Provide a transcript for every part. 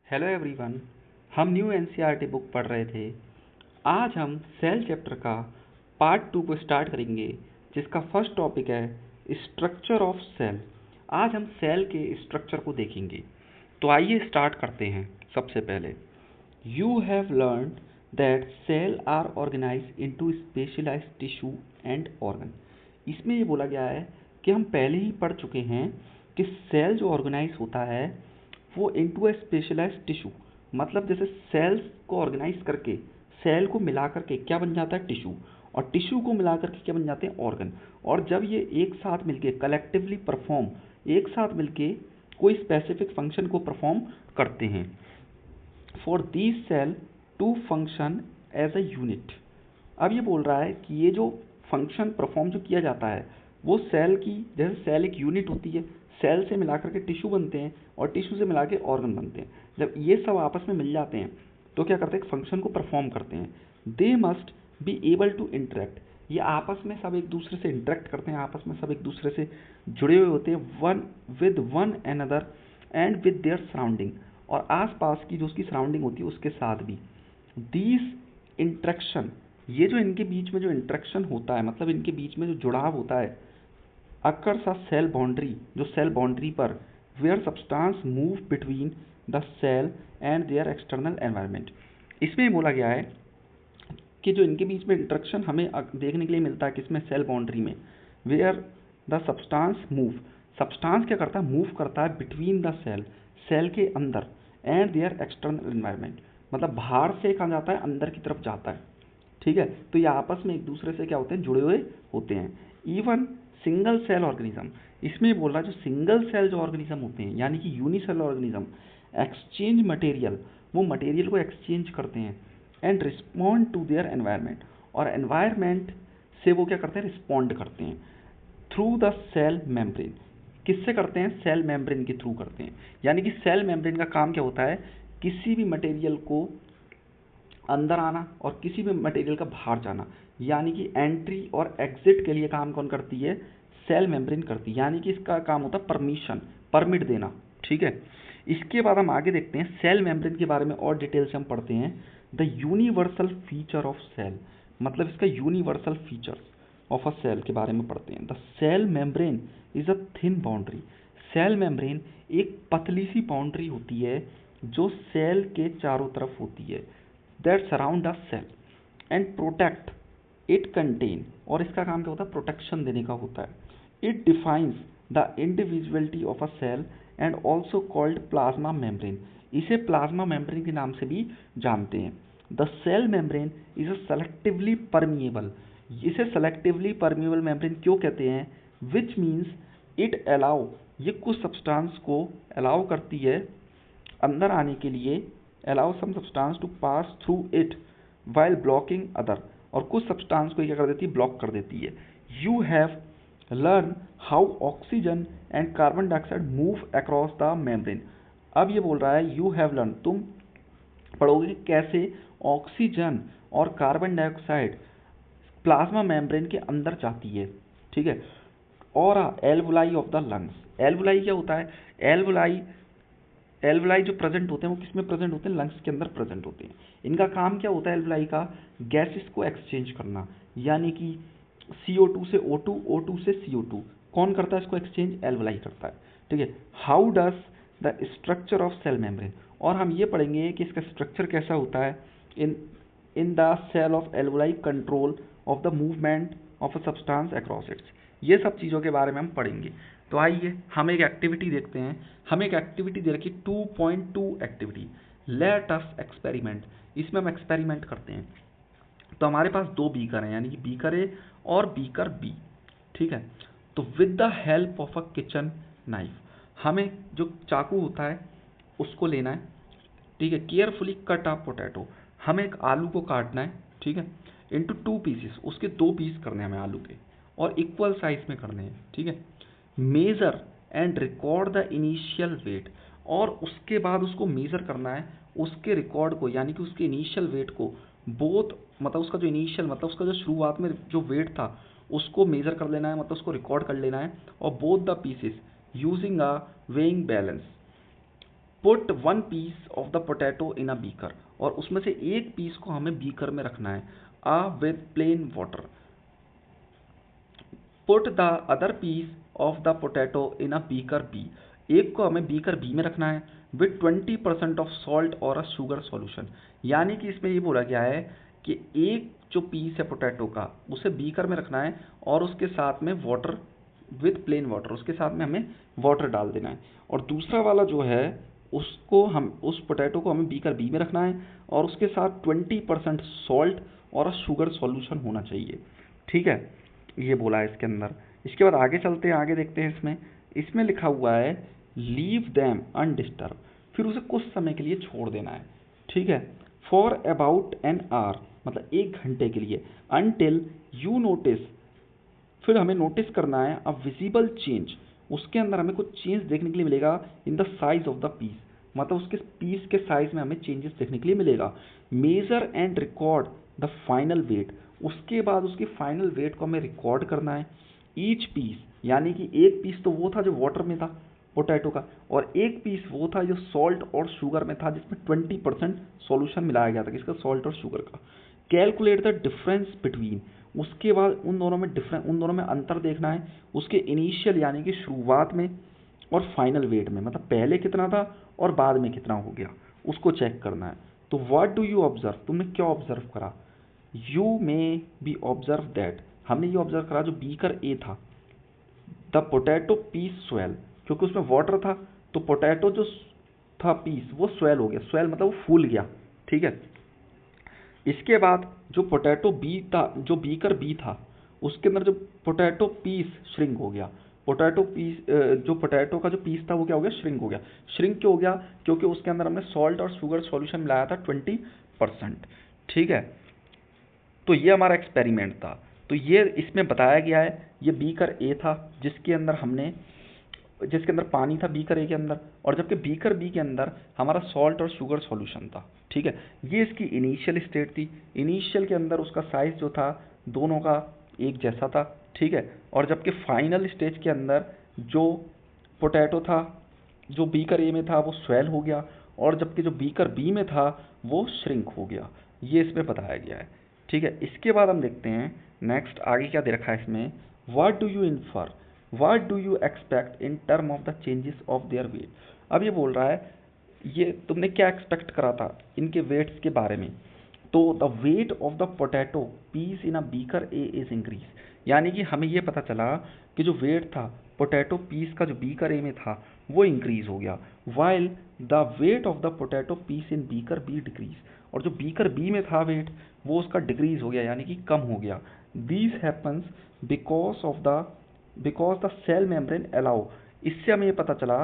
Hello everyone. हम new NCERT book पढ़ रहे थे। आज हम सेल चैप्टर का पार्ट 2 को स्टार्ट करेंगे, जिसका फर्स्ट टॉपिक है स्ट्रक्चर ऑफ सेल। आज हम सेल के स्ट्रक्चर को देखेंगे। तो आइए स्टार्ट करते हैं। सबसे पहले you have learn that cell are organise into specialised tissue and organ. इसमें ये बोला गया है कि हम पहले ही पढ़ चुके हैं कि सेल जो ऑर्गेनाइज होता है वो इनटू ए स्पेशलाइज्ड टिश्यू, मतलब जैसे सेल्स को ऑर्गेनाइज करके सेल को मिला करके क्या बन जाता है टिश्यू, और टिश्यू को मिला करके क्या बन जाते हैं ऑर्गन। और जब ये एक साथ मिलके कलेक्टिवली परफॉर्म, एक साथ मिलके कोई स्पेसिफिक फंक्शन को परफॉर्म करते हैं। For these cell to function as a unit. अब ये बोल रहा है कि ये जो फंक्शन परफॉर्म जो किया जाता है वो सेल की, जैसे सेल एक यूनिट होती है, सेल से मिलाकर के टिश्यू बनते हैं और टिश्यू से मिला के ऑर्गन बनते हैं। जब ये सब आपस में मिल जाते हैं तो क्या करते हैं, एक फंक्शन को परफॉर्म करते हैं। They must be able to interact. ये आपस में सब एक दूसरे से इंटरेक्ट करते हैं, आपस में सब एक दूसरे से जुड़े हुए होते हैं, one another and with their surrounding, और आसपास की जो उसकी सराउंडिंग होती है उसके साथ भी। दीज इंट्रैक्शन, ये जो इनके बीच में जो इंट्रैक्शन होता है, मतलब इनके बीच में जो जुड़ाव होता है, अकर्स अ सेल बाउंड्री, जो सेल बाउंड्री पर, where substance move between the cell and their external environment. इसमें बोला गया है कि जो इनके बीच में इंट्रैक्शन हमें देखने के लिए मिलता है किसमें, सेल बाउंड्री में। Where the substance move, substance क्या करता है, मूव करता है बिटवीन द सेल, सेल के अंदर, एंड देयर एक्सटर्नल एनवायरनमेंट, मतलब बाहर से कहाँ जाता है, अंदर की तरफ जाता है। ठीक है, तो ये आपस में एक दूसरे से क्या होते हैं, जुड़े हुए होते हैं। इवन सिंगल सेल ऑर्गेनिज्म, इसमें बोल रहा है जो सिंगल सेल जो ऑर्गेनिज्म होते हैं, यानी कि यूनिसेल ऑर्गेनिज्म, एक्सचेंज मटेरियल, वो मटेरियल को एक्सचेंज करते हैं, and respond to their environment, और एनवायरनमेंट से वो क्या करते हैं, रिस्पॉन्ड करते हैं थ्रू द सेल मेम्ब्रेन। किससे करते हैं, सेल मेम्ब्रेन के थ्रू करते हैं। यानी कि सेल मेम्ब्रेन का काम क्या होता है, किसी भी मटेरियल को अंदर आना और किसी भी मटेरियल का बाहर जाना, यानी कि एंट्री और एग्जिट के लिए काम कौन करती है, सेल मेम्ब्रेन करती है। यानी कि इसका काम होता है परमिशन, परमिट देना। ठीक है, इसके बाद हम आगे देखते हैं सेल मेम्ब्रेन के बारे में और डिटेल से हम पढ़ते हैं। The universal feature of cell, मतलब इसका universal features of a cell के बारे में पढ़ते हैं। The cell membrane is a thin boundary, cell membrane एक पतली सी बाउंड्री होती है जो सेल के चारों तरफ होती है, that surround a cell and protect it content, और इसका काम क्या होता है, प्रोटेक्शन देने का होता है। It defines the individuality of a cell and also called plasma membrane, इसे प्लाज्मा मेम्ब्रेन के नाम से भी जानते हैं। The cell membrane is a selectively permeable, इसे सेलेक्टिवली परमिएबल मेम्ब्रेन क्यों कहते हैं, विच मीन्स इट अलाउ, ये कुछ सब्सटेंस को अलाउ करती है अंदर आने के लिए, allow some substance to pass through it while blocking other, और कुछ सब्सटेंस को क्या कर देती है, ब्लॉक कर देती है। You have learn how oxygen and carbon dioxide move across the membrane. अब ये बोल रहा है यू हैव लर्न, तुम पढ़ोगे कैसे ऑक्सीजन और कार्बन डाइऑक्साइड प्लाज्मा मेम्ब्रेन के अंदर जाती है। ठीक है, और alveoli of the lungs, alveoli क्या होता है, एल्वुलाई, एल्वुलाई जो प्रेजेंट होते हैं वो किसमें प्रेजेंट होते हैं, लंग्स के अंदर प्रेजेंट होते हैं। इनका काम क्या होता है एल्वुलाई का, गैसेस को एक्सचेंज करना, यानी कि CO2 से O2, O2 से CO2, कौन करता है इसको एक्सचेंज, एल्वुलाई करता है। ठीक है, how does the structure of cell membrane, और हम ये पढ़ेंगे कि इसका स्ट्रक्चर कैसा होता है in in the cell of alveoli, control of the movement of a substance across its, ये सब चीज़ों के बारे में हम पढ़ेंगे। तो आइए हम एक एक्टिविटी देखते हैं। हमें एक एक्टिविटी दे रखी 2.2 एक्टिविटी, लेट अस एक्सपेरिमेंट, इसमें हम एक्सपेरिमेंट करते हैं। तो हमारे पास दो बीकर हैं, यानी कि बीकर ए और बीकर बी। ठीक है, तो with the help of a kitchen knife, हमें जो चाकू होता है उसको लेना है। ठीक है, केयरफुली कट अ पोटैटो, हमें एक आलू को काटना है। ठीक है, इनटू 2 पीसेस, उसके 2 पीस करने हैं हमें आलू के, और इक्वल साइज में करने हैं। ठीक है, measure and record the initial weight, और उसके बाद उसको मेजर करना है, उसके रिकॉर्ड को, यानी कि उसके इनिशियल वेट को, बोथ, मतलब उसका जो इनिशियल, मतलब उसका जो शुरुआत में जो वेट था उसको मेजर कर लेना है, मतलब उसको रिकॉर्ड कर लेना है, और both the pieces using a weighing balance, put one piece of the potato in a beaker, और उसमें से एक पीस को हमें बीकर में रखना है, A with plain water. Put the other piece of the potato in a beaker B, एक को हमें बीकर बी में रखना है विद 20% ऑफ सॉल्ट और अ शुगर सॉल्यूशन। यानी कि इसमें ये बोला गया है कि एक जो पीस है पोटैटो का उसे बीकर में रखना है और उसके साथ में वाटर विद प्लेन वाटर, उसके साथ में हमें वाटर डाल देना है। और दूसरा वाला जो है उसको हम उस पोटैटो को हमें बीकर बी में रखना है और उसके साथ 20% सॉल्ट और शुगर सॉल्यूशन होना चाहिए। ठीक है, ये बोला है इसके अंदर। इसके बाद आगे चलते हैं, आगे देखते हैं। इसमें इसमें लिखा हुआ है लीव दैम अनडिस्टर्ब, फिर उसे कुछ समय के लिए छोड़ देना है। ठीक है, फॉर अबाउट एन आवर, मतलब 1 घंटे के लिए, अनटिल यू नोटिस, फिर हमें नोटिस करना है अ विजिबल चेंज, उसके अंदर हमें कुछ चेंज देखने के लिए मिलेगा in the size of the piece, मतलब उसके पीस के साइज में हमें चेंजेस देखने के लिए मिलेगा। Measure and record the final weight, उसके बाद उसकी फाइनल वेट को हमें रिकॉर्ड करना है। ईच पीस, यानी कि एक पीस तो वो था जो वाटर में था पोटैटो का, और एक पीस वो था जो सॉल्ट और शुगर में था, जिसमें 20% सॉल्यूशन मिलाया गया था, किसका, सॉल्ट और शुगर का। कैलकुलेट द डिफरेंस बिटवीन, उसके बाद उन दोनों में अंतर देखना है, उसके इनिशियल यानी कि शुरुआत में और फाइनल वेट में, मतलब पहले कितना था और बाद में कितना हो गया, उसको चेक करना है। तो व्हाट डू यू ऑब्जर्व, तुमने क्या ऑब्जर्व करा। You may be observe that, हमने ये ऑब्जर्व करा जो बीकर ए था, द पोटैटो पीस स्वेल, क्योंकि उसमें वाटर था तो पोटैटो जो था पीस वो स्वेल हो गया, स्वेल मतलब वो फूल गया। ठीक है, इसके बाद जो पोटैटो बी था, जो बीकर बी था, उसके अंदर जो पोटैटो पीस श्रिंक हो गया। पोटैटो पीस जो पोटैटो का जो पीस था वो क्या हो गया, श्रिंक हो गया। श्रिंक क्यों हो गया, क्योंकि उसके अंदर हमने सॉल्ट और शुगर सॉल्यूशन मिलाया था 20%। ठीक है, तो ये हमारा एक्सपेरिमेंट था। तो ये इसमें बताया गया है, ये बीकर ए था जिसके अंदर पानी था बीकर ए के अंदर, और जबकि बीकर बी के अंदर हमारा सॉल्ट और शुगर सॉल्यूशन था। ठीक है, ये इसकी इनिशियल स्टेट थी। इनिशियल के अंदर उसका साइज जो था दोनों का एक जैसा था। ठीक है, और जबकि फाइनल स्टेज के अंदर जो पोटैटो था जो बीकर ए में था वो स्वेल हो गया, और जबकि जो बीकर बी में था वो श्रिंक हो गया। ये इसमें बताया गया है। ठीक है, इसके बाद हम देखते हैं नेक्स्ट आगे क्या दे रखा है इसमें। What do you infer, what do you expect in term of the changes of their weight. अब ये बोल रहा है ये तुमने क्या एक्सपेक्ट करा था इनके वेट्स के बारे में। तो the weight of the potato piece in a beaker A is increase, यानी कि हमें ये पता चला कि जो वेट था पोटैटो पीस का जो बीकर ए में था वो इंक्रीज हो गया, while the weight of the potato piece in beaker B decrease, और जो बीकर बी में था वेट वो उसका डिक्रीज हो गया, यानी कि कम हो गया। This happens because the cell membrane allow, इससे हमें ये पता चला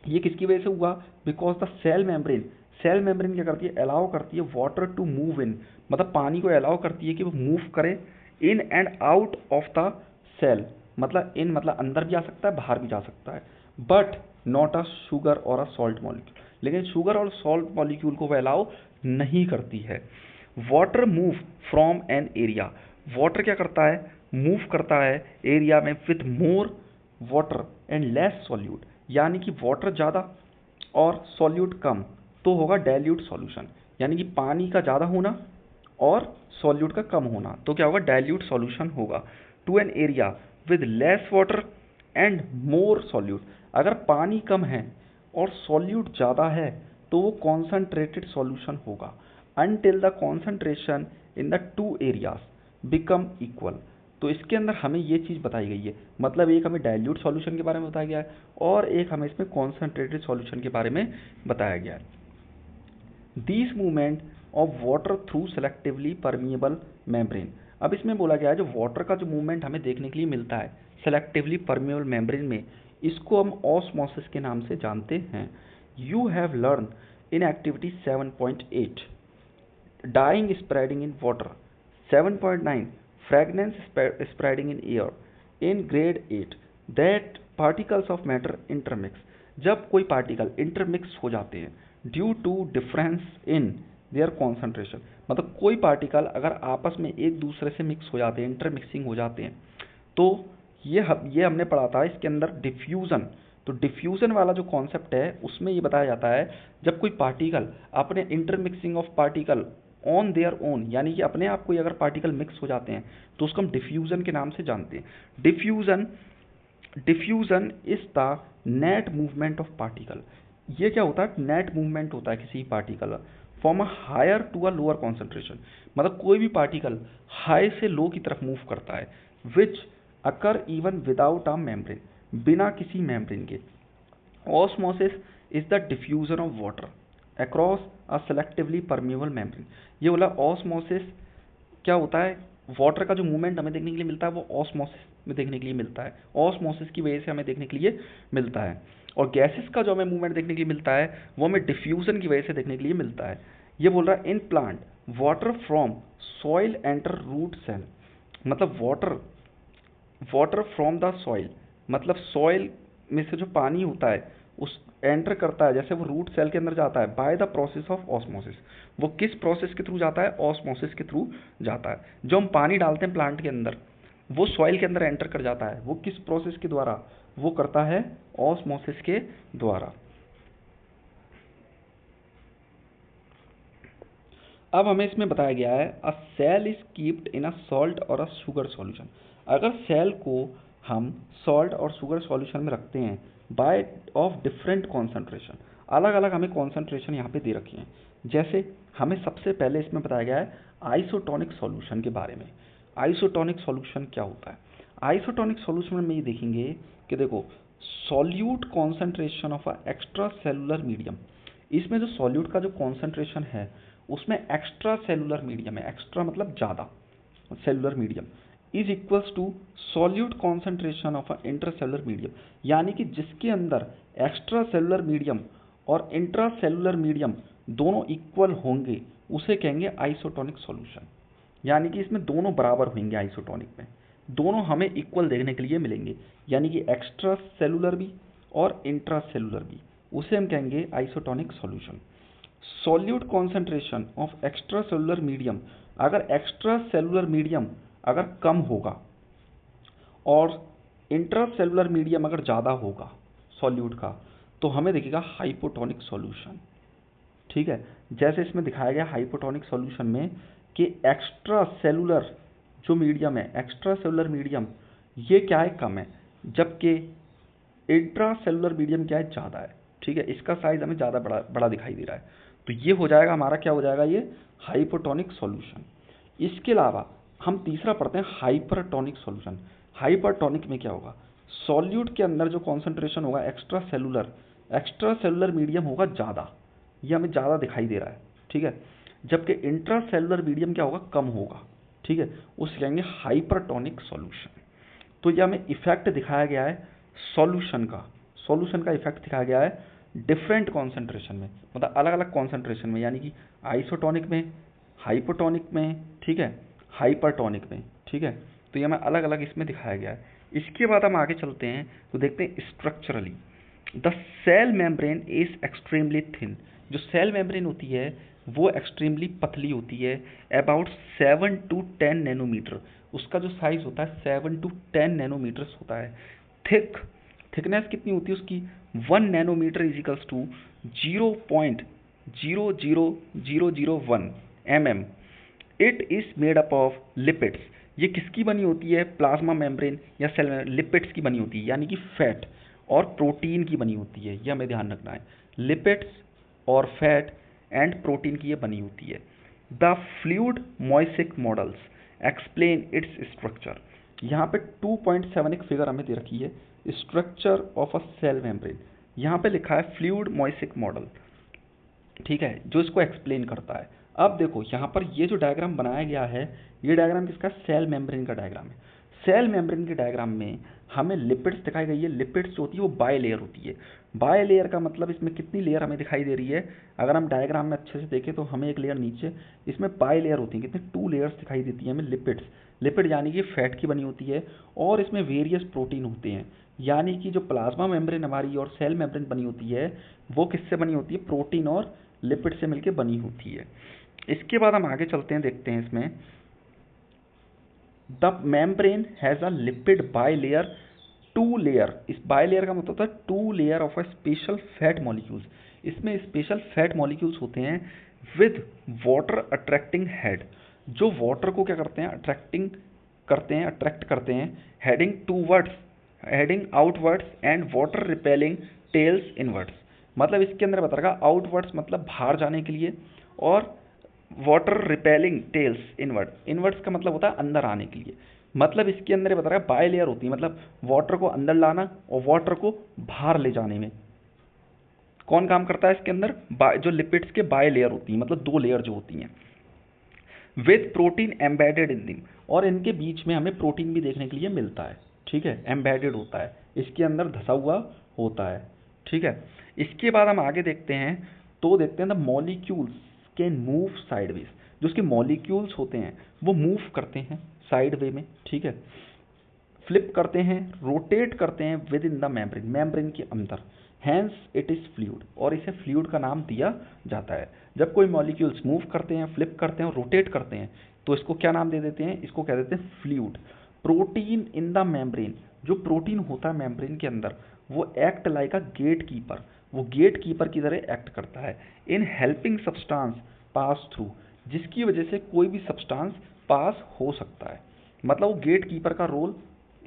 ये किसकी वजह से हुआ, बिकॉज द सेल मेम्ब्रेन क्या करती है, अलाउ करती है वाटर टू मूव इन, मतलब पानी को अलाउ करती है कि वो मूव करे in and out of the cell, मतलब इन मतलब अंदर भी आ सकता है बाहर भी जा सकता है, बट नॉट अ शुगर और अ सॉल्ट मॉलिक्यूल, लेकिन शुगर और सॉल्ट मॉलिक्यूल को वह अलाउ नहीं करती है। Water move from an area, water क्या करता है, मूव करता है एरिया में with more water and less solute, यानी कि वाटर ज़्यादा और सॉल्यूट कम तो होगा डाइल्यूट सॉल्यूशन, यानी कि पानी का ज़्यादा होना और सॉल्यूट का कम होना तो क्या होगा, डाइल्यूट सॉल्यूशन होगा। To an area with less water and more solute, अगर पानी कम है और सॉल्यूट ज़्यादा है तो वो कॉन्सनट्रेटेड सॉल्यूशन होगा। Until the concentration in the two areas become equal, तो इसके अंदर हमें ये चीज़ बताई गई है, मतलब एक हमें डाइल्यूट सॉल्यूशन के बारे में बताया गया है और एक हमें इसमें कॉन्सनट्रेटेड सॉल्यूशन के बारे में बताया गया है। This movement of water through selectively permeable membrane, अब इसमें बोला गया है जो वाटर का जो मूवमेंट हमें देखने के लिए मिलता है सेलेक्टिवली परमिएबल मेम्ब्रेन में, इसको हम ऑस्मोसिस के नाम से जानते हैं। You have learn in activity 7.8 dyeing spreading in water, 7.9 fragrance spreading in air, in grade 8 that particles of matter intermix, जब कोई पार्टिकल इंटरमिक्स हो जाते हैं due to difference in their concentration, मतलब कोई पार्टिकल अगर आपस में एक दूसरे से मिक्स हो जाते हैं, इंटरमिक्सिंग हो जाते हैं, तो ये हमने पढ़ा था इसके अंदर डिफ्यूज़न, तो डिफ्यूजन वाला जो कॉन्सेप्ट है उसमें ये बताया जाता है जब कोई पार्टिकल अपने intermixing of particle on their own, यानी कि अपने आप कोई अगर पार्टिकल मिक्स हो जाते हैं तो उसको हम डिफ्यूजन के नाम से जानते हैं। Diffusion is the net movement of particle. ये क्या होता है? नेट मूवमेंट होता है किसी particle from a higher to a lower concentration, मतलब कोई भी पार्टिकल हाई से लो की तरफ मूव करता है, विच अकर इवन विदाउट अ मेम्ब्रेन, बिना किसी मेम्ब्रेन के। Osmosis is the diffusion of water across a selectively permeable membrane. ये बोला ऑस्मोसिस क्या होता है? वाटर का जो मूवमेंट हमें देखने के लिए मिलता है वो ऑस्मोसिस में देखने के लिए मिलता है, ऑस्मोसिस की वजह से हमें देखने के लिए मिलता है। और गैसेस का जो हमें मूवमेंट देखने के लिए मिलता है वो हमें डिफ्यूजन की वजह से देखने के लिए मिलता है। ये बोल रहा है in plant water from soil enter root cell, मतलब वाटर फ्रॉम द सॉइल, मतलब सॉइल में से जो पानी होता है उस एंटर करता है, जैसे वो रूट सेल के अंदर जाता है by the process of osmosis. वो किस प्रोसेस के थ्रू जाता है? ऑस्मोसिस के थ्रू जाता है। जो हम पानी डालते हैं प्लांट के अंदर वो सॉइल के अंदर एंटर कर जाता है, वो किस प्रोसेस के द्वारा? वो करता है ऑस्मोसिस के द्वारा। अब हमें इसमें बताया गया है a cell is keeped in a salt और अ शुगर सॉल्यूशन। अगर सेल को हम सॉल्ट और शुगर सॉल्यूशन में रखते हैं बाय ऑफ डिफरेंट कॉन्सेंट्रेशन, अलग अलग हमें कॉन्सेंट्रेशन यहाँ पे दे रखी हैं। जैसे हमें सबसे पहले इसमें बताया गया है आइसोटोनिक सॉल्यूशन के बारे में। आइसोटोनिक सॉल्यूशन क्या होता है? आइसोटोनिक सॉल्यूशन में ये देखेंगे कि देखो solute concentration of a extracellular medium, इसमें जो सॉल्यूट का जो कॉन्सेंट्रेशन है उसमें एक्स्ट्रा सेलुलर मीडियम है, एक्स्ट्रा मतलब ज़्यादा cellular medium, is equals to solute concentration of a intercellular medium, यानी कि जिसके अंदर एक्स्ट्रा सेलुलर मीडियम और इंट्रा सेलुलर मीडियम दोनों इक्वल होंगे उसे कहेंगे आइसोटोनिक सॉल्यूशन। यानी कि इसमें दोनों बराबर होंगे, आइसोटोनिक में दोनों हमें इक्वल देखने के लिए मिलेंगे, यानी कि एक्स्ट्रा सेलुलर भी और इंट्रा सेलुलर भी, उसे हम कहेंगे isotonic solution. Solute concentration of extra cellular medium, अगर एक्स्ट्रा सेलुलर मीडियम अगर कम होगा और इंट्रा सेलुलर मीडियम अगर ज़्यादा होगा सॉल्यूट का, तो हमें दिखेगा हाइपोटोनिक सॉल्यूशन। ठीक है, जैसे इसमें दिखाया गया हाइपोटोनिक सॉल्यूशन में कि एक्स्ट्रा सेलुलर जो मीडियम है, एक्स्ट्रा सेलुलर मीडियम ये क्या है? कम है, जबकि इंट्रा सेलुलर मीडियम क्या है? ज़्यादा है। ठीक है, इसका साइज हमें ज़्यादा बड़ा बड़ा दिखाई दे रहा है, तो ये हो जाएगा हमारा, क्या हो जाएगा? ये हाइपोटोनिक सॉल्यूशन। इसके अलावा हम तीसरा पढ़ते हैं हाइपरटोनिक सॉल्यूशन। हाइपरटोनिक में क्या होगा? सॉल्यूट के अंदर जो कॉन्सेंट्रेशन होगा एक्स्ट्रा सेलुलर मीडियम होगा ज़्यादा, ये हमें ज़्यादा दिखाई दे रहा है। ठीक है, जबकि इंट्रा सेलुलर मीडियम क्या होगा? कम होगा। ठीक है, उसे कहेंगे हाइपरटोनिक सॉल्यूशन। तो ये हमें इफेक्ट दिखाया गया है सॉल्यूशन का इफेक्ट दिखाया गया है डिफरेंट कॉन्सेंट्रेशन में, मतलब अलग अलग कॉन्सेंट्रेशन में, यानी कि आइसोटोनिक में, हाइपोटोनिक में, ठीक है, हाइपरटोनिक में। ठीक है, तो ये हमें अलग अलग इसमें दिखाया गया है। इसके बाद हम आगे चलते हैं तो देखते हैं structurally the cell membrane is extremely thin. जो सेल मेम्ब्रेन होती है वो एक्सट्रीमली पतली होती है, अबाउट 7 to 10 नैनोमीटर। उसका जो साइज होता है 7 to 10 नैनोमीटर्स होता है। थिकनेस कितनी होती है उसकी? 1 nanometre equals to 0.00001 mm। It is made up of lipids. ये किसकी बनी होती है? प्लाज्मा मेम्ब्रेन या सेल लिपिड्स की बनी होती है, यानी कि फैट और प्रोटीन की बनी होती है, ये हमें ध्यान रखना है। लिपिड्स और फैट एंड प्रोटीन की ये बनी होती है। The fluid mosaic models explain its structure. यहाँ पे 2.7 एक फिगर हमें दे रखी है, structure of a cell membrane. यहाँ पे लिखा है फ्लूइड मोइसिक मॉडल, ठीक है, जो इसको एक्सप्लेन करता है। अब देखो यहाँ पर ये जो डायग्राम बनाया गया है, ये डायग्राम किसका? सेल मेम्ब्रेन का डायग्राम है। सेल मेम्ब्रेन के डायग्राम में हमें लिपिड्स दिखाई गई है। लिपिड्स जो होती है वो बाय लेयर होती है। बाय लेयर का मतलब इसमें कितनी लेयर हमें दिखाई दे रही है? अगर हम डायग्राम में अच्छे से देखें तो हमें एक लेयर नीचे, इसमें बाय लेयर होती है, कितनी 2 लेयर्स दिखाई देती है हमें लिपिड्स। लिपिड यानी कि फैट की बनी होती है, और इसमें वेरियस प्रोटीन होते हैं। यानी कि जो प्लाज्मा मेम्ब्रेन हमारी और सेल मेम्ब्रेन बनी होती है वो किससे बनी होती है? प्रोटीन और लिपिड से मिलकर बनी होती है। इसके बाद हम आगे चलते हैं, देखते हैं इसमें the membrane has a lipid bilayer two layer, इस बाई लेयर का मतलब होता है two layer of a special fat molecules. इसमें स्पेशल फैट मॉलिक्यूल्स होते हैं विद वाटर अट्रैक्टिंग हेड, जो वाटर को क्या करते हैं, अट्रैक्ट करते हैं, heading outwards and water repelling tails inwards. मतलब इसके अंदर बता रहा आउटवर्ड्स मतलब बाहर जाने के लिए, और वाटर रिपेलिंग टेल्स इनवर्ड्स का मतलब होता है अंदर आने के लिए। मतलब इसके अंदर बता रहा है बाय लेयर होती है, मतलब वाटर को अंदर लाना और वाटर को बाहर ले जाने में कौन काम करता है इसके अंदर, जो लिपिड्स के बाय लेयर होती है, मतलब दो लेयर जो होती हैं, विद प्रोटीन एम्बेडेड इन दिम, और इनके बीच में हमें प्रोटीन भी देखने के लिए मिलता है। ठीक है, एम्बेडेड होता है, इसके अंदर धसा हुआ होता है। ठीक है, इसके बाद हम आगे देखते हैं, तो देखते हैं the molecules can move sideways, जो उसके मॉलिक्यूल्स होते हैं वो मूव करते हैं साइड वे में। ठीक है, फ्लिप करते हैं, रोटेट करते हैं विद इन द मेम्ब्रेन के अंदर, हैंस इट इज फ्लूइड, और इसे फ्लूइड का नाम दिया जाता है। जब कोई मॉलिक्यूल्स मूव करते हैं, फ्लिप करते हैं और रोटेट करते हैं, तो इसको क्या नाम दे देते हैं, इसको कह देते हैं fluid. Protein in the membrane, जो प्रोटीन होता है मेम्ब्रेन के अंदर, वो act like a gate keeper, वो गेट कीपर की तरह एक्ट करता है in helping substance pass through, जिसकी वजह से कोई भी सब्सटेंस पास हो सकता है। मतलब वो गेट कीपर का रोल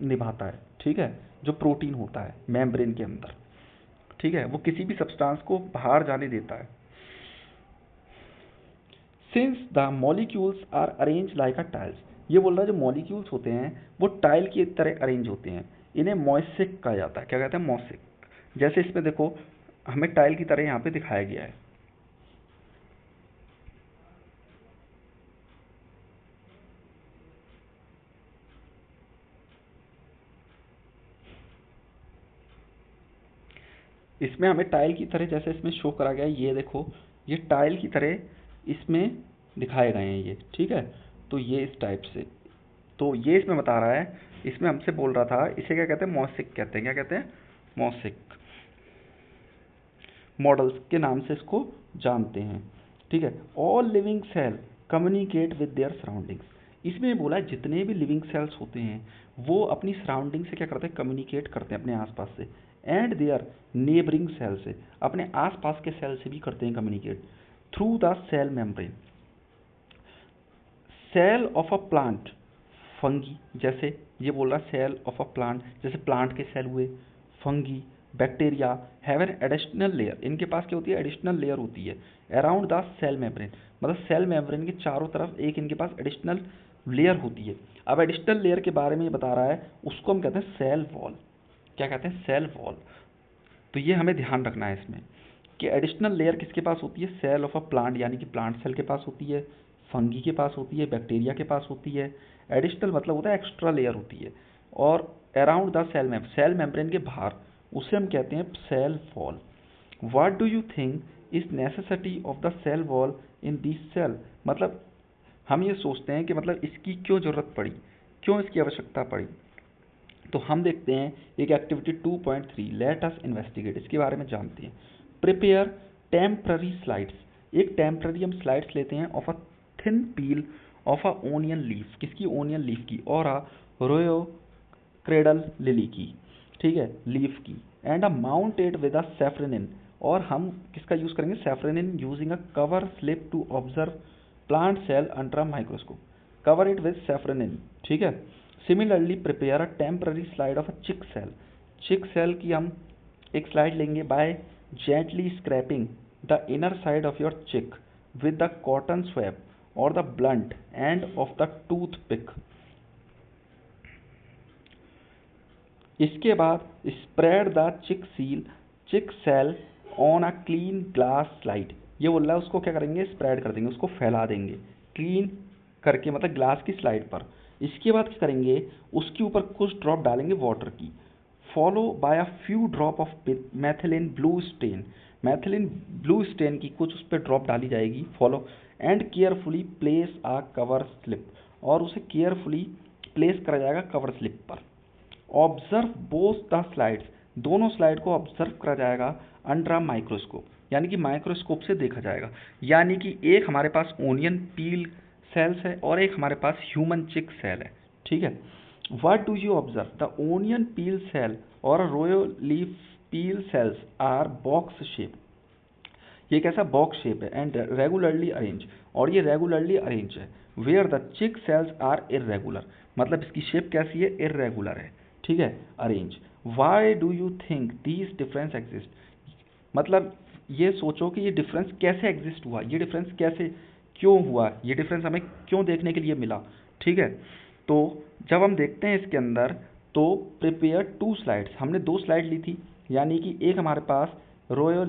निभाता है। ठीक है, जो प्रोटीन होता है मेम्ब्रेन के अंदर, ठीक है, वो किसी भी सब्सटेंस को बाहर जाने देता है। Since the molecules are arrange like a tiles, ये बोल रहा है जो मॉलिक्यूल्स होते हैं वो टाइल की तरह अरेंज होते हैं, इन्हें मोज़ेक कहा जाता है। क्या कहते हैं, मोज़ेक। जैसे इसमें देखो हमें टाइल की तरह यहाँ पे दिखाया गया है। इसमें हमें टाइल की तरह जैसे इसमें शो करा गया है, ये देखो ये टाइल की तरह इसमें दिखाए गए हैं ये। ठीक है, तो ये इस टाइप से, तो ये इसमें बता रहा है, इसमें हमसे बोल रहा था इसे क्या कहते हैं, मोज़ेक कहते हैं। क्या कहते हैं, मोज़ेक। मॉडल्स के नाम से इसको जानते हैं। ठीक है, all living cell communicate with their surroundings, इसमें बोला है जितने भी लिविंग सेल्स होते हैं वो अपनी सराउंडिंग से क्या करते हैं, कम्युनिकेट करते हैं अपने आसपास से, एंड देयर नेबरिंग सेल से, अपने आसपास के सेल से भी करते हैं communicate, through the cell membrane. Cell of a plant, fungi, जैसे ये बोल रहा सेल ऑफ अ प्लांट, जैसे प्लांट के सेल हुए, fungi, bacteria have an additional layer, इनके पास क्या होती है, एडिशनल लेयर होती है अराउंड द सेल मेम्ब्रेन, मतलब सेल मेम्ब्रेन के चारों तरफ एक इनके पास एडिशनल लेयर होती है। अब एडिशनल लेयर के बारे में ये बता रहा है, उसको हम कहते हैं सेल वॉल। क्या कहते हैं, सेल वॉल। तो ये हमें ध्यान रखना है इसमें कि एडिशनल लेयर किसके पास होती है, सेल ऑफ अ प्लांट, यानी कि प्लांट सेल के पास होती है, फंगी के पास होती है, बैक्टीरिया के पास होती है। एडिशनल मतलब होता है एक्स्ट्रा लेयर होती है, और अराउंड द सेल मेम्ब्रेन के बाहर, उसे हम कहते हैं cell wall. What do you think is necessity of the cell wall in this cell, मतलब हम ये सोचते हैं कि मतलब इसकी क्यों जरूरत पड़ी, क्यों इसकी आवश्यकता पड़ी। तो हम देखते हैं एक एक्टिविटी 2.3, लेट अस इन्वेस्टिगेट, इसके बारे में जानते हैं। प्रिपेयर टेम्पररी स्लाइड्स, एक टेम्पररी हम स्लाइड्स लेते हैं of a thin peel of a onion leaf, किसकी, ओनियन लीफ की, और अ रोयो क्रेडल लिली की, ठीक है, लीफ की, and a mounted with a safranin, और हम किसका यूज करेंगे, safranin, using a cover slip to observe plant cell under a microscope, cover it with safranin. ठीक है, similarly prepare a temporary slide of a cheek cell, cheek cell की हम एक slide लेंगे by gently scraping the inner side of your cheek with the cotton swab और the blunt end of the tooth pick. इसके बाद spread the cheek cell on a clean glass slide, ये बोल रहा है उसको क्या करेंगे, स्प्रेड कर देंगे, उसको फैला देंगे क्लीन करके, मतलब ग्लास की स्लाइड पर। इसके बाद क्या करेंगे, उसके ऊपर कुछ ड्रॉप डालेंगे वाटर की, follow by a few drop of methylene blue stain, methylene blue stain की कुछ उस पर ड्रॉप डाली जाएगी, follow, and carefully place a cover slip, और उसे केयरफुली प्लेस करा जाएगा कवर स्लिप पर। ऑब्जर्व बोथ द स्लाइड्स, दोनों स्लाइड को ऑब्जर्व करा जाएगा अंडर माइक्रोस्कोप, यानी कि माइक्रोस्कोप से देखा जाएगा। यानी कि एक हमारे पास ओनियन पील सेल्स है और एक हमारे पास ह्यूमन चिक सेल है। ठीक है, What do you observe? The onion peel cell or a royal leaf peel cells are box shape. ये कैसा बॉक्स शेप है एंड रेगुलरली अरेंज, और ये रेगुलरली अरेंज है. Where the cheek cells are irregular, मतलब इसकी शेप कैसी है, इरेगुलर है. ठीक है, arrange. Why do you think these difference exist, मतलब ये सोचो कि ये डिफरेंस कैसे एग्जिस्ट हुआ, ये डिफरेंस कैसे क्यों हुआ, ये डिफरेंस हमें क्यों देखने के लिए मिला. ठीक है, तो जब हम देखते हैं इसके अंदर, तो प्रिपेयर 2 स्लाइड्स, हमने 2 स्लाइड ली थी, यानी कि एक हमारे पास रॉयल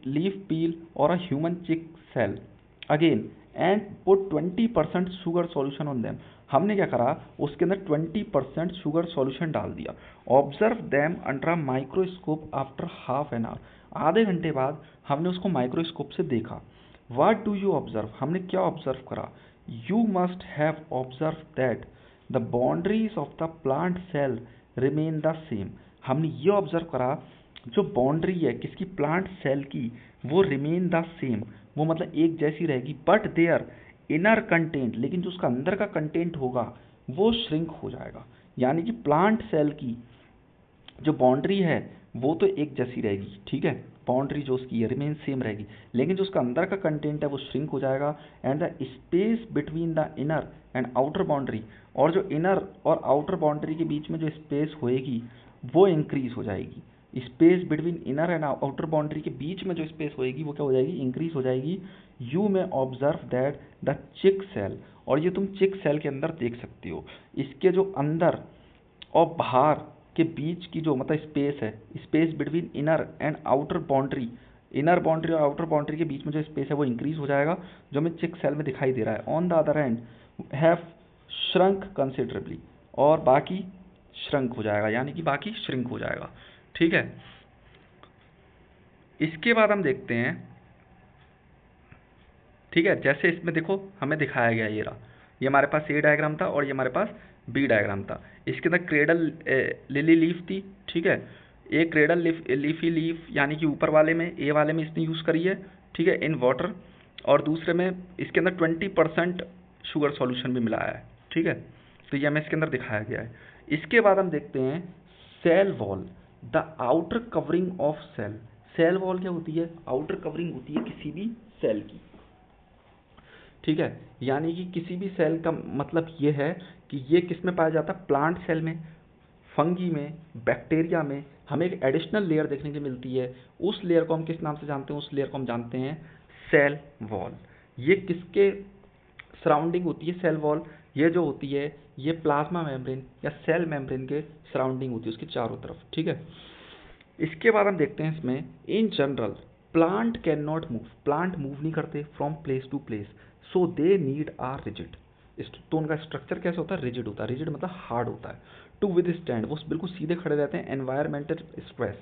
लीफ पील और a human cheek cell again and put 20% sugar solution on them. हमने क्या करा, उसके अंदर 20% शुगर सॉल्यूशन डाल दिया. Observe them under a microscope after half an hour, आधे घंटे बाद हमने उसको माइक्रोस्कोप से देखा. व्हाट डू यू ऑब्जर्व, हमने क्या ऑब्जर्व करा. You must have observe that the boundaries of the plant cell remain the same. हमने ये ऑब्जर्व करा, जो बाउंड्री है किसकी, प्लांट सेल की, वो रिमेन द सेम, वो मतलब एक जैसी रहेगी. बट देयर इनर कंटेंट, लेकिन जो उसका अंदर का कंटेंट होगा वो श्रिंक हो जाएगा. यानी कि प्लांट सेल की जो बाउंड्री है वो तो एक जैसी रहेगी. ठीक है, बाउंड्री जो उसकी है रिमेन सेम रहेगी, लेकिन जो उसका अंदर का कंटेंट है वो श्रिंक हो जाएगा. And the space between the inner and outer boundary, और जो इनर और आउटर बाउंड्री के बीच में जो स्पेस होएगी वो इंक्रीज हो जाएगी. Space between inner and outer boundary के बीच में जो स्पेस होएगी वो क्या हो जाएगी, इंक्रीज हो जाएगी. You may observe that the cheek cell, और ये तुम चिक सेल के अंदर देख सकते हो, इसके जो अंदर और बाहर के बीच की जो मतलब स्पेस है, space between inner and outer boundary, inner boundary और आउटर बाउंड्री के बीच में जो स्पेस है वो इंक्रीज हो जाएगा, जो हमें चिक सेल में दिखाई दे रहा है. On the other hand have shrunk considerably, और बाकी श्रंक हो जाएगा, यानी कि बाकी श्रिंक हो जाएगा. ठीक है, इसके बाद हम देखते हैं. ठीक है, जैसे इसमें देखो हमें दिखाया गया, ये रहा, ये हमारे पास ए डायग्राम था और ये हमारे पास बी डायग्राम था. इसके अंदर क्रेडल लिली लीफ थी. ठीक है, एक क्रेडल लीफी लीफ यानी कि ऊपर वाले में, ए वाले में इसने यूज़ करी है. ठीक है, इन वाटर, और दूसरे में इसके अंदर 20% शुगर सॉल्यूशन भी मिलाया है. ठीक है, तो ये हमें इसके अंदर दिखाया गया है. इसके बाद हम देखते हैं cell wall, the outer covering of cell. Cell wall क्या होती है, आउटर कवरिंग होती है किसी भी सेल की. ठीक है, यानी कि किसी भी सेल का मतलब ये है कि ये किस में पाया जाता है, प्लांट सेल में, फंगी में, बैक्टीरिया में हमें एक एडिशनल लेयर देखने को मिलती है. उस लेयर को हम किस नाम से जानते हैं, उस लेयर को हम जानते हैं सेल वॉल. ये किसके सराउंडिंग होती है सेल वॉल, ये जो होती है ये प्लाज्मा मेम्ब्रेन या सेल मेम्ब्रेन के सराउंडिंग होती है, उसके चारों तरफ. ठीक है, इसके बाद हम देखते हैं इसमें in general plant can not move, plant move नहीं करते from place to place, so they need are rigid. तो उनका स्ट्रक्चर कैसा होता है, रिजिड होता है. रिजिड मतलब हार्ड होता है. टू विद स्टैंड, वो बिल्कुल सीधे खड़े रहते हैं. एनवायरमेंटल स्ट्रेस,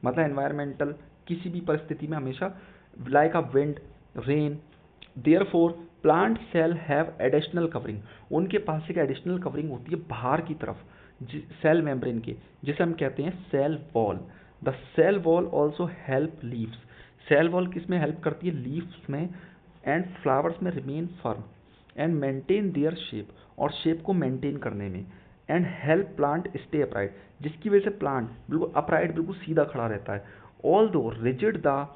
मतलब एनवायरमेंटल किसी भी परिस्थिति में हमेशा, like a wind, rain. Therefore plant cell have additional covering, उनके पास एक एडिशनल कवरिंग होती है बाहर की तरफ सेल मेम्ब्रेन के, जिसे हम कहते हैं cell wall. The cell wall also help leaves, cell wall किस में हेल्प करती है, लीव्स में एंड फ्लावर्स में remain firm and maintain their shape, और शेप को मेंटेन करने में. And help plant stay upright, जिसकी वजह से प्लांट बिल्कुल अपराइट, बिल्कुल सीधा खड़ा रहता है. Although rigid the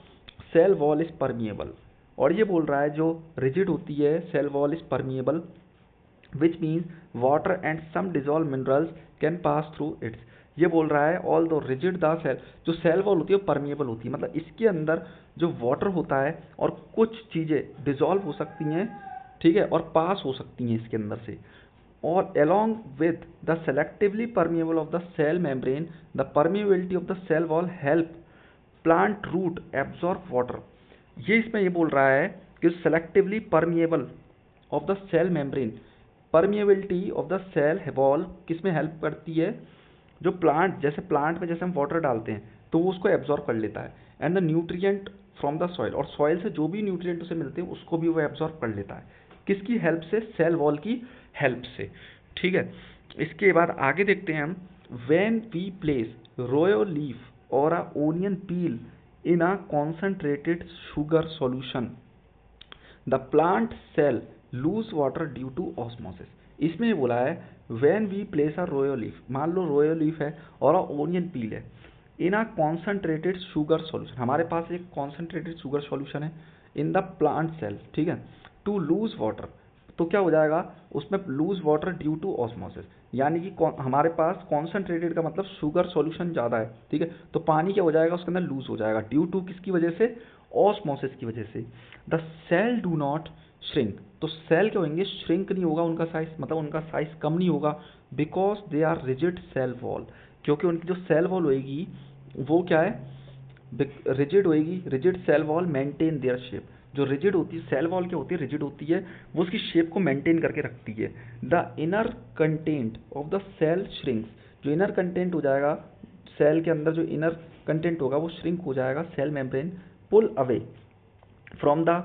cell wall is permeable, और ये बोल रहा है जो रिजिड होती है cell wall is permeable, which means water and some dissolve minerals can pass through its. ये बोल रहा है although rigid the cell, जो सेल वॉल होती है वो परमिएबल होती है, मतलब इसके अंदर जो वाटर होता है और कुछ चीज़ें डिजॉल्व हो सकती हैं. ठीक है, और पास हो सकती हैं इसके अंदर से. और along with the selectively permeable of the cell membrane, the permeability of the cell wall help plant root absorb water. ये इसमें ये बोल रहा है कि selectively permeable of the cell membrane, permeability of the cell wall किस में help करती है, जो प्लांट, जैसे प्लांट में जैसे हम वाटर डालते हैं तो वो उसको एब्जॉर्ब कर लेता है. And the nutrient from the soil, और सॉइल से जो भी न्यूट्रिएंट उसे मिलते हैं उसको भी वो एब्जॉर्ब कर लेता है. किसकी हेल्प से, सेल वॉल की हेल्प से. ठीक है, इसके बाद आगे देखते हैं हम. When we place rhoeo leaf और a onion peel in a concentrated sugar solution, the plant cell lose water due to osmosis. इसमें बोला है when we place a royal leaf, मान लो रोयल लीफ है और ओनियन पील है in a concentrated sugar solution, हमारे पास एक कॉन्सेंट्रेटेड शुगर सॉल्यूशन है इन द प्लांट सेल, ठीक है, टू लूज वाटर, तो क्या हो जाएगा उसमें lose water due to osmosis, यानी कि हमारे पास कॉन्सेंट्रेटेड का मतलब शुगर सॉल्यूशन ज़्यादा है, ठीक है, तो पानी क्या हो जाएगा उसके अंदर लूज हो जाएगा ड्यू टू किसकी वजह से, ऑस्मोसिस की वजह से। The cell do not shrink, तो सेल क्या होंगे, श्रिंक नहीं होगा उनका साइज, मतलब उनका साइज कम नहीं होगा, because they are rigid cell wall, क्योंकि उनकी जो सेल वॉल होएगी वो क्या है, रिजिड होएगी, rigid cell wall maintain their shape, जो रिजिड होती है सेल वॉल क्या होती है, रिजिड होती है, वो उसकी शेप को मेंटेन करके रखती है। The inner content of the cell shrinks, जो इनर कंटेंट हो जाएगा सेल के अंदर, जो इनर कंटेंट होगा वो श्रिंक हो जाएगा, cell membrane pull away from the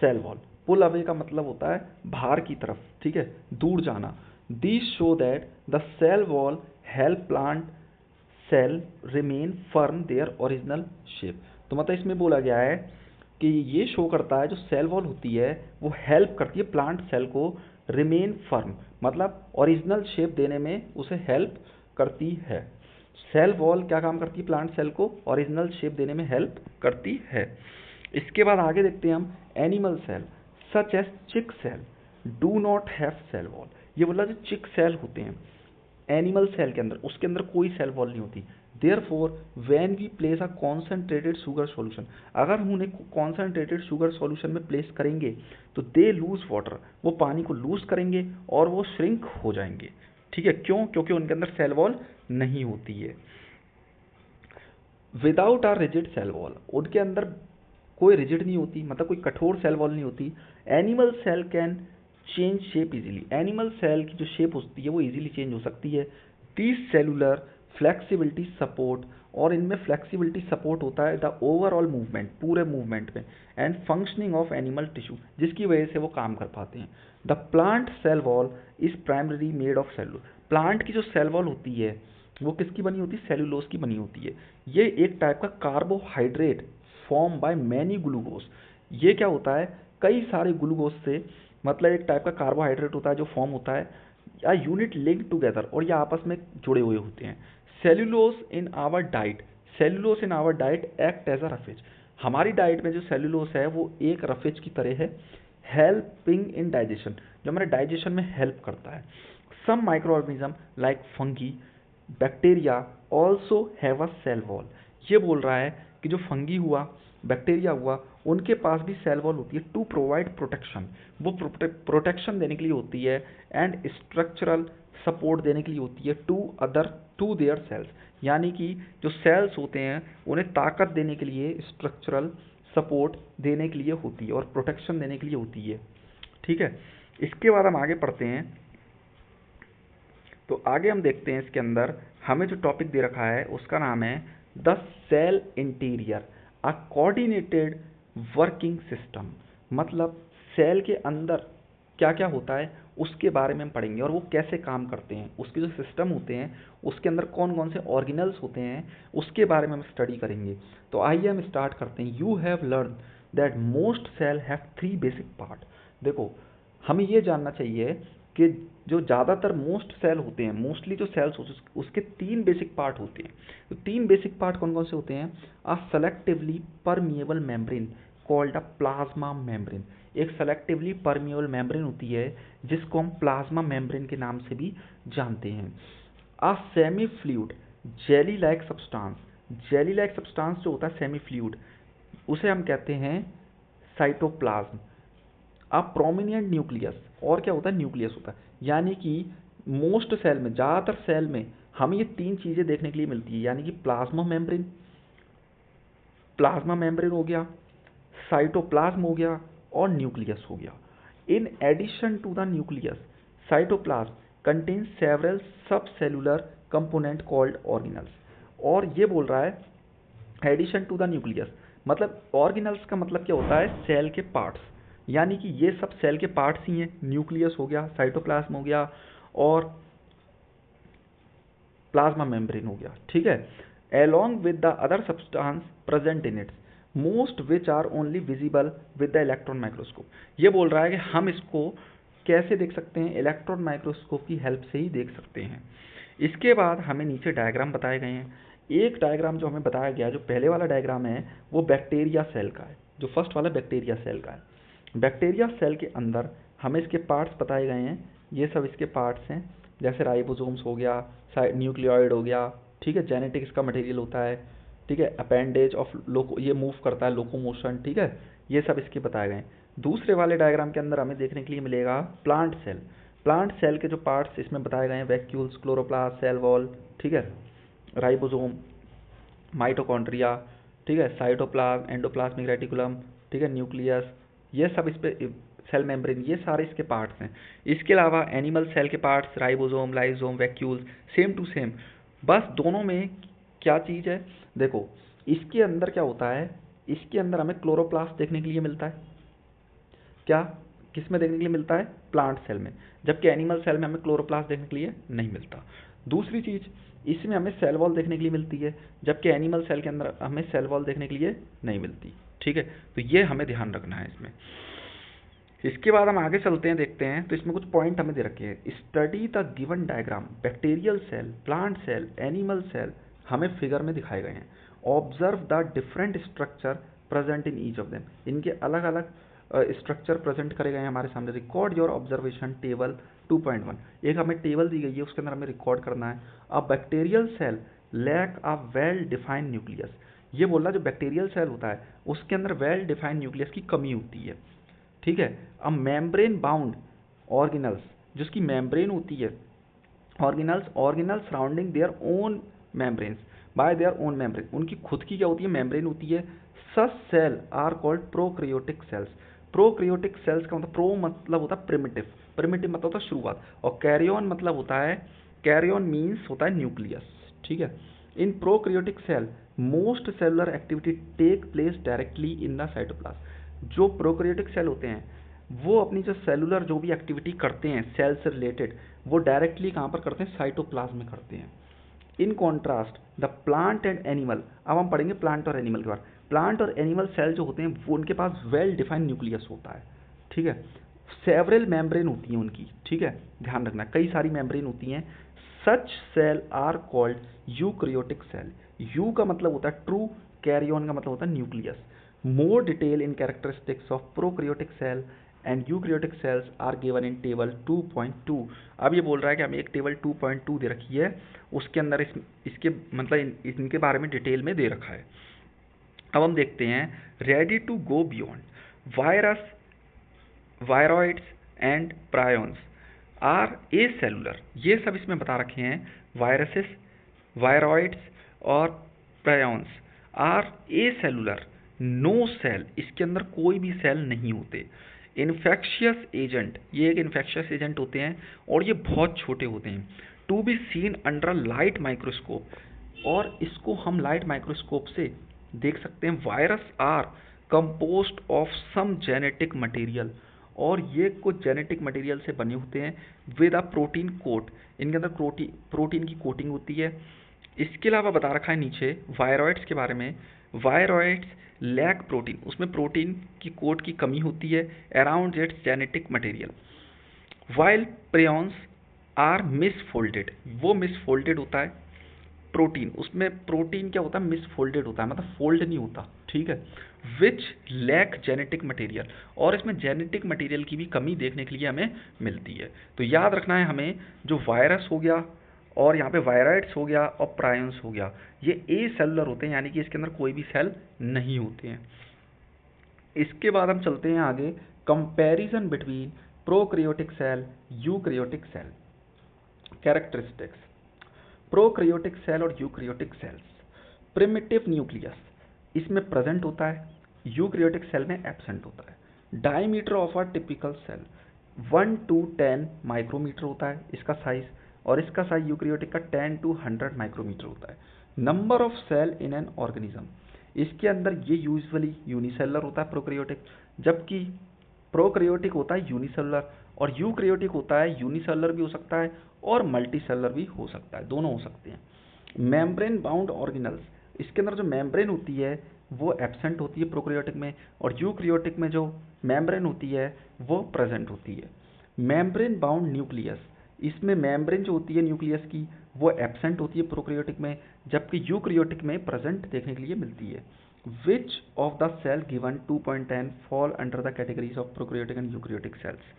cell wall, pull away का मतलब होता है बाहर की तरफ, ठीक है, दूर जाना। This show that the cell wall help plant cell remain firm their original shape, तो मतलब इसमें बोला गया है कि ये शो करता है जो सेल वॉल होती है वो हेल्प करती है प्लांट सेल को रिमेन फर्म, मतलब ओरिजिनल शेप देने में उसे हेल्प करती है। सेल वॉल क्या काम करती है, प्लांट सेल को ओरिजिनल शेप देने में हेल्प करती है। इसके बाद आगे देखते हैं हम animal cell such as cheek cell do not have cell wall, ये बोला जो चिक सेल होते हैं एनिमल सेल के अंदर, उसके अंदर कोई सेल वॉल नहीं होती। Therefore when we place a concentrated sugar solution, अगर हम उन्हें कॉन्सेंट्रेटेड शुगर सॉल्यूशन में प्लेस करेंगे तो दे लूज वाटर, वो पानी को लूज करेंगे और वो श्रिंक हो जाएंगे, ठीक है, क्यों, क्योंकि उनके अंदर सेल वॉल नहीं होती है। Without are rigid cell wall, उनके अंदर कोई रिजिड नहीं होती, मतलब कोई कठोर सेल वॉल नहीं होती। Animal cell can change shape easily, animal cell की जो शेप होती है वो इजीली चेंज हो सकती है। दिस सेलुलर फ्लेक्सिबिलिटी सपोर्ट, और इनमें फ्लेक्सिबिलिटी सपोर्ट होता है द ओवरऑल मूवमेंट, पूरे मूवमेंट में, and functioning of animal tissue, जिसकी वजह से वो काम कर पाते हैं। The plant cell wall is primary made of cellular, plant की जो सेल वॉल होती है वो किसकी बनी होती है, सेलुलोज की बनी होती है। ये एक टाइप का carbohydrate form by many glucose, ये क्या होता है कई सारे ग्लूकोज से, मतलब एक टाइप का कार्बोहाइड्रेट होता है जो फॉर्म होता है, या यूनिट लिंक टुगेदर, और ये आपस में जुड़े हुए होते हैं। Cellulose in our diet, cellulose in our diet act as a roughage, हमारी डाइट में जो सेलुलोज है वो एक रफेज की तरह है, हेल्पिंग इन डाइजेशन, जो हमारे डाइजेशन में हेल्प करता है। Some micro organism like fungi bacteria also have a cell wall, ये बोल रहा है कि जो फंगी हुआ, बैक्टीरिया हुआ, उनके पास भी सेल वॉल होती है टू प्रोवाइड प्रोटेक्शन, वो प्रोटेक्शन देने के लिए होती है, एंड स्ट्रक्चरल सपोर्ट देने के लिए होती है टू देयर सेल्स, यानी कि जो सेल्स होते हैं उन्हें ताकत देने के लिए, स्ट्रक्चरल सपोर्ट देने के लिए होती है और प्रोटेक्शन देने के लिए होती है, ठीक है। इसके बाद हम आगे पढ़ते हैं, तो आगे हम देखते हैं इसके अंदर हमें जो टॉपिक दे रखा है उसका नाम है the cell interior, a coordinated working system, मतलब सेल के अंदर क्या क्या होता है उसके बारे में हम पढ़ेंगे और वो कैसे काम करते हैं, उसके जो सिस्टम होते हैं उसके अंदर कौन कौन से ऑर्गेनल्स होते हैं उसके बारे में हम स्टडी करेंगे। तो आइए हम स्टार्ट करते हैं। You have learn that most cell have 3 basic part, देखो हमें ये जानना चाहिए कि जो ज़्यादातर मोस्ट सेल होते हैं, मोस्टली जो सेल्स होते हैं उसके 3 बेसिक पार्ट होते हैं। तो 3 बेसिक पार्ट कौन कौन से होते हैं, a selectively permeable membrane called a plasma membrane, एक सेलेक्टिवली परमिएबल मेम्ब्रेन होती है जिसको हम प्लाज्मा मेम्ब्रेन के नाम से भी जानते हैं। A semi fluid jelly like substance, jelly like substance जो होता है सेमी फ्लूइड उसे हम कहते हैं साइटोप्लाज्म। अ प्रोमिनेंट न्यूक्लियस, और क्या होता है, न्यूक्लियस होता है, यानी कि मोस्ट सेल में, ज़्यादातर सेल में हमें ये 3 चीज़ें देखने के लिए मिलती है, यानी कि प्लाज्मा मेम्ब्रेन हो गया, साइटोप्लाज्म हो गया और न्यूक्लियस हो गया। In addition to the nucleus cytoplasm contain several sub cellular component called organelles, और ये बोल रहा है एडिशन टू द न्यूक्लियस, मतलब ऑर्गेनल्स का मतलब क्या होता है, सेल के पार्ट्स, यानी कि ये सब सेल के पार्ट्स ही हैं, न्यूक्लियस हो गया, साइटोप्लाज्म हो गया और प्लाज्मा मेम्ब्रेन हो गया, ठीक है, along with the other substance present in it, most which are only visible with the electron microscope। ये बोल रहा है कि हम इसको कैसे देख सकते हैं? इलेक्ट्रॉन माइक्रोस्कोप की हेल्प से ही देख सकते हैं। इसके बाद हमें नीचे डायग्राम बताए गए हैं। एक डायग्राम जो हमें बताया गया, जो पहले वाला डायग्राम है वो बैक्टीरिया सेल का है, जो फर्स्ट वाला बैक्टीरिया सेल का है। बैक्टीरिया सेल के अंदर हमें इसके पार्ट्स बताए गए हैं, ये सब इसके पार्ट्स हैं, जैसे राइबोसोम्स हो गया, न्यूक्लियोइड हो गया, ठीक है, जेनेटिक इसका मटेरियल होता है, ठीक है, अपेंडेज ऑफ लोको, ये मूव करता है, लोकोमोशन, ठीक है, ये सब इसके बताए गए हैं। दूसरे वाले डायग्राम के अंदर हमें देखने के लिए मिलेगा प्लांट सेल। प्लांट सेल के जो पार्ट्स इसमें बताए गए हैं, वैक्यूल्स, क्लोरोप्लास्ट, सेल वॉल, ठीक है, राइबोसोम, माइटोकॉन्ड्रिया, ठीक है, साइटोप्लाज्म, एंडोप्लाज्मिक रेटिकुलम, ठीक है, न्यूक्लियस, ये सब इस पे, सेल मेम्ब्रेन, ये सारे इसके पार्ट्स हैं। इसके अलावा एनिमल सेल के parts, ribosome, lysosome, vacuoles, same to same. बस दोनों में क्या चीज़ है, देखो इसके अंदर क्या होता है, इसके अंदर हमें क्लोरोप्लास्ट देखने के लिए मिलता है। क्या किस में देखने के लिए मिलता है? प्लांट सेल में। जबकि एनिमल सेल में हमें क्लोरोप्लास्ट देखने के लिए नहीं मिलता। दूसरी चीज़, इसमें हमें सेल वॉल देखने के लिए मिलती है, जबकि एनिमल सेल के अंदर हमें सेल वॉल देखने के लिए नहीं मिलती। ठीक है, तो ये हमें ध्यान रखना है इसमें। इसके बाद हम आगे चलते हैं, देखते हैं, तो इसमें कुछ पॉइंट हमें दे रखे हैं। Study the given diagram, bacterial cell, plant cell, animal cell हमें फिगर में दिखाए गए हैं। Observe the different structure present in each of them, इनके अलग अलग स्ट्रक्चर प्रेजेंट करे गए हैं हमारे सामने। रिकॉर्ड योर ऑब्जर्वेशन टेबल 2.1, एक हमें टेबल दी गई है, उसके अंदर हमें रिकॉर्ड करना है। A bacterial cell lack a well defined nucleus, ये बोल रहा जो बैक्टीरियल सेल होता है उसके अंदर वेल डिफाइंड न्यूक्लियस की कमी होती है। ठीक है, अब मेम्ब्रेन बाउंड ऑर्गेनल्स, जिसकी मेम्ब्रेन होती है, organelles surrounding their own membranes, by their own membrane, उनकी खुद की क्या होती है? मेम्ब्रेन होती है। Such cell are called prokaryotic cells. Prokaryotic cells का मतलब, प्रो मतलब होता है प्रिमिटिव, प्रिमिटिव मतलब होता है शुरुआत, और कैरियन मतलब होता है, कैरियन मीन्स होता है न्यूक्लियस। ठीक है, in prokaryotic cell most cellular activity take place directly in the cytoplasm. जो प्रोक्रियोटिक सेल होते हैं वो अपनी जो सेलुलर जो भी एक्टिविटी करते हैं सेल से रिलेटेड, वो डायरेक्टली कहाँ पर करते हैं? साइटोप्लाज्म में करते हैं। In contrast the plant and animal, अब हम पढ़ेंगे प्लांट और एनिमल के बारे में। प्लांट और एनिमल सेल जो होते हैं वो उनके पास वेल डिफाइंड न्यूक्लियस होता है। ठीक है, सेवरल मेम्ब्रेन होती हैं उनकी। ठीक है, ध्यान रखना, कई सारी मेम्ब्रेन होती हैं। Such cell are called eukaryotic cell. Eu का मतलब होता है ट्रू, कैरियन का मतलब होता है nucleus. More detail in characteristics of prokaryotic cell and eukaryotic cells are given in table 2.2। अब ये बोल रहा है कि हमें एक टेबल 2.2 दे रखी है, उसके अंदर इसके मतलब इनके बारे में डिटेल में दे रखा है। अब हम देखते हैं, ready to go beyond, virus, viroids and prions are acellular, ये सब इसमें बता रखे हैं। वायरसेस, वायरॉइड्स और prions are acellular, no cell, इसके अंदर कोई भी सेल नहीं होते। इन्फेक्शियस एजेंट, ये एक इन्फेक्शियस एजेंट होते हैं और ये बहुत छोटे होते हैं। To be seen under light microscope, और इसको हम लाइट माइक्रोस्कोप से देख सकते हैं। Virus are composed of some genetic material, और ये कुछ जेनेटिक मटेरियल से बने होते हैं। विद अ प्रोटीन कोट, इनके अंदर प्रोटीन की कोटिंग होती है। इसके अलावा बता रखा है नीचे वायरॉइड्स के बारे में। वायरॉइड्स लैक प्रोटीन, उसमें प्रोटीन की कोट की कमी होती है around its genetic material. While prions are misfolded, वो मिसफोल्डेड होता है प्रोटीन, उसमें प्रोटीन क्या होता है? मिसफोल्डेड होता है, मतलब फोल्ड नहीं होता। ठीक है, विच लैक जेनेटिक मटेरियल, और इसमें जेनेटिक मटेरियल की भी कमी देखने के लिए हमें मिलती है। तो याद रखना है हमें, जो वायरस हो गया और यहाँ पे वायराइड्स हो गया और प्रायंस हो गया, ये ए सेलुलर होते हैं, यानी कि इसके अंदर कोई भी सेल नहीं होते हैं। इसके बाद हम चलते हैं आगे, comparison between prokaryotic cell, eukaryotic cell, characteristics. Prokaryotic cell और यूक्रियोटिक सेल्स, प्रिमिटिव न्यूक्लियस इसमें प्रेजेंट होता है, यूक्रियोटिक सेल में एब्सेंट होता है। Diameter of a typical cell 1 to 10 micrometer होता है इसका साइज, और इसका साइज यूक्रियोटिक का 10 to 100 माइक्रोमीटर होता है। Number of cell in an organism, इसके अंदर ये यूजुअली यूनिसेलुलर होता है प्रोक्रियोटिक, जबकि प्रोक्रियोटिक होता है यूनिसेलुलर, और यूक्रियोटिक होता है यूनिसेलुलर भी हो सकता है और मल्टीसेलुलर भी हो सकता है, दोनों हो सकते हैं। मेम्ब्रेन बाउंड ऑर्गेनल्स, इसके अंदर जो मेम्ब्रेन होती है वो एब्सेंट होती है प्रोक्रियोटिक में, और यूक्रियोटिक में जो मेम्ब्रेन होती है वो प्रेजेंट होती है। मेम्ब्रेन बाउंड न्यूक्लियस, इसमें मेम्ब्रेन जो होती है न्यूक्लियस की वो एब्सेंट होती है प्रोकैरियोटिक में, जबकि यूकैरियोटिक में प्रेजेंट देखने के लिए मिलती है। Which of the cell given 2.10 fall under the categories of prokaryotic and eukaryotic cells.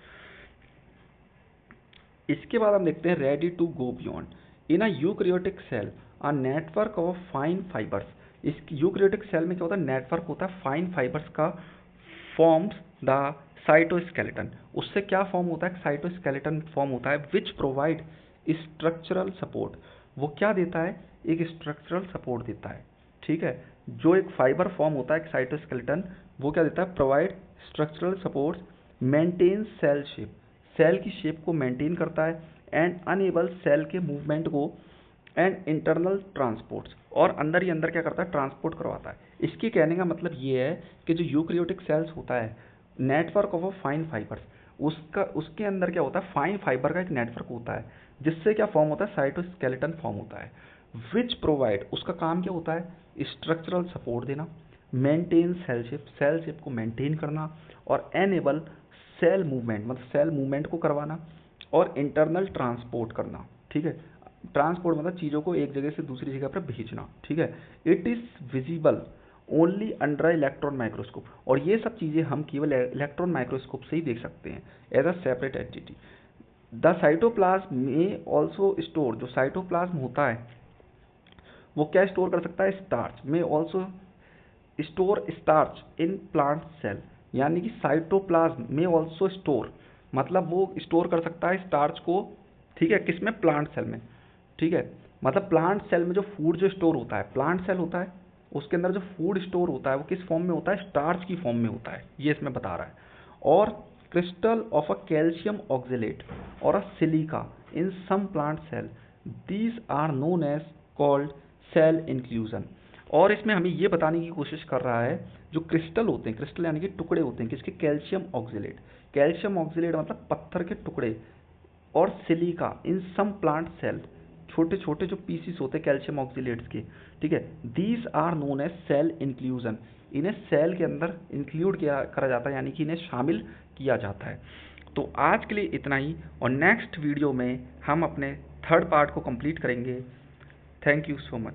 इसके बाद हम देखते हैं ready to go beyond in a eukaryotic cell a network of fine fibres. इस यूकैरियोटिक सेल में क्या होता है, नेटवर्क होता है फाइन फाइबर्स का, फॉर्म्स द साइटोस्केलेटन। उससे क्या फॉर्म होता है, साइटोस्केलेटन फॉर्म होता है विच प्रोवाइड स्ट्रक्चरल सपोर्ट। वो क्या देता है, एक स्ट्रक्चरल सपोर्ट देता है। ठीक है, जो एक फाइबर फॉर्म होता है, एक साइटोस्केलेटन, वो क्या देता है, provide structural support, maintain cell shape, cell की शेप को मेंटेन करता है, एंड अनेबल सेल के मूवमेंट को, एंड इंटरनल ट्रांसपोर्ट्स, और अंदर ही अंदर क्या करता है, ट्रांसपोर्ट करवाता है। इसके कहने का मतलब ये है कि जो यूकैरियोटिक सेल्स होता है, network of a fine fibres, उसके अंदर क्या होता है, फाइन फाइबर का एक नेटवर्क होता है, जिससे क्या फॉर्म होता है, साइटोस्केलेटन फॉर्म होता है। विच प्रोवाइड, उसका काम क्या होता है, स्ट्रक्चरल सपोर्ट देना, मेंटेन सेल शेप को मेंटेन करना, और एनेबल सेल मूवमेंट, मतलब सेल मूवमेंट को करवाना, और इंटरनल ट्रांसपोर्ट करना। ठीक है, ट्रांसपोर्ट मतलब चीज़ों को एक जगह से दूसरी जगह पर भेजना। ठीक है, it is visible only under electron microscope, और ये सब चीज़ें हम केवल इलेक्ट्रॉन माइक्रोस्कोप से ही देख सकते हैं as a separate entity. The cytoplasm में ऑल्सो स्टोर, जो साइटोप्लाज्म होता है वो क्या स्टोर कर सकता है, स्टार्च में also store starch in plant cell, यानी कि साइटोप्लाज्म में ऑल्सो स्टोर, मतलब वो स्टोर कर सकता है स्टार्च को। ठीक है, किसमें, प्लांट सेल में। ठीक है, मतलब प्लांट सेल में जो फूड जो स्टोर होता है, प्लांट सेल होता है, उसके अंदर जो फूड स्टोर होता है वो किस फॉर्म में होता है, स्टार्च की फॉर्म में होता है, ये इसमें बता रहा है। और crystal of a calcium oxalate और a silica in some plant cell, these are known as called cell inclusion. और इसमें हमें ये बताने की कोशिश कर रहा है, जो क्रिस्टल होते हैं, क्रिस्टल यानी कि टुकड़े होते हैं किसके, कैल्शियम ऑक्जेलेट मतलब पत्थर के टुकड़े, और silica in some plant cell, छोटे छोटे जो पीसीस होते हैं कैल्शियम ऑक्जेलेट्स के। ठीक है, these are known as cell inclusion, इन्हें सेल के अंदर इंक्लूड किया करा जाता है, यानी कि इन्हें शामिल किया जाता है। तो आज के लिए इतना ही, और नेक्स्ट वीडियो में हम अपने थर्ड पार्ट को कंप्लीट करेंगे। Thank you so much.